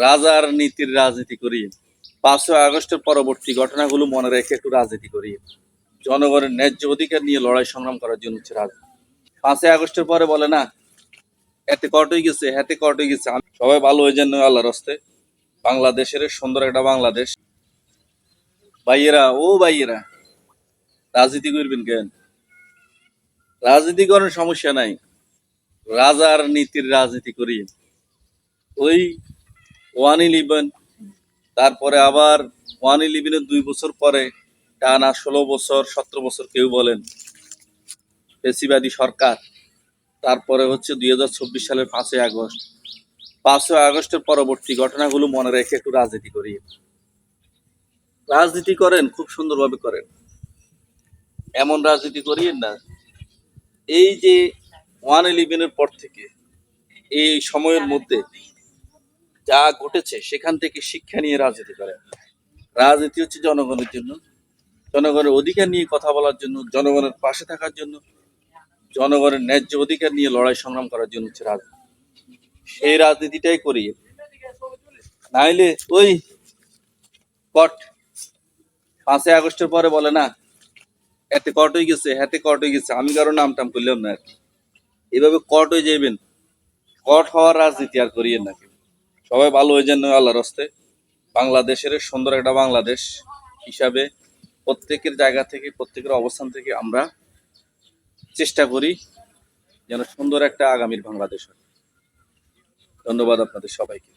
রাজার নীতির রাজনীতি করি। 5ই আগস্টের পরবর্তী ঘটনাগুলো মনে রেখে একটু রাজনীতি করি। জনগণের ন্যায্য অধিকার নিয়ে লড়াই সংগ্রাম করার জন্য হচ্ছে রাজনীতি। 5ই আগস্টের পরে বলে না এতে কট হয়ে গেছে, হাতে কট হয়ে গেছে। সবাই ভালো হয়ে যান আল্লাহর হস্তে। বাংলাদেশের সুন্দর একটা বাংলাদেশ। ভাইয়েরা ও ভাইয়েরা, রাজনীতি করবেন কেন? রাজনীতি করার সমস্যা নাই, রাজার নীতির রাজনীতি করি। ওই 111, তারপরে আবার 111-এর 2 বছর পরে টানা 16 বছর 17 বছর কেউ বলেন ফেসিবাদী সরকার। তারপরে হচ্ছে 2024 সালের 5ই আগস্ট। 5ই আগস্টের পরবর্তী ঘটনাগুলো মনে রেখে একটু রাজনীতি করি। রাজনীতি করেন, খুব সুন্দরভাবে করেন, এমন রাজনীতি করিয়েন না এই যে 111-এর পর থেকে এই সময়ের মধ্যে যা ঘটেছে সেখান থেকে শিক্ষা নিয়ে রাজনীতি করেন। রাজনীতি হচ্ছে জনগণের জন্য, জনগণের অধিকার নিয়ে কথা বলার জন্য, জনগণের পাশে থাকার জন্য, জনগণের ন্যায্য অধিকার নিয়ে লড়াই সংগ্রাম করার জন্য হচ্ছে রাজনীতি। সেই রাজনীতিটাই করি। নাইলে ওই কট 5ই আগস্টের পরে বলে না এতে কট হয়ে গেছে, হাতে কট হয়ে গেছে। আমি কারো নাম টাম করলাম না আর কি। এভাবে কট হয়ে যাবেন, কট হওয়ার রাজনীতি আর করিয়েন না। সবাই ভালো হয়ে যান আল্লাহর হস্তে। বাংলাদেশের সুন্দর একটা বাংলাদেশ হিসাবে প্রত্যেকের জায়গা থেকে, প্রত্যেকের অবস্থান থেকে আমরা চেষ্টা করি যেন সুন্দর একটা আগামীর বাংলাদেশ হয়। ধন্যবাদ আপনাদের সবাইকে।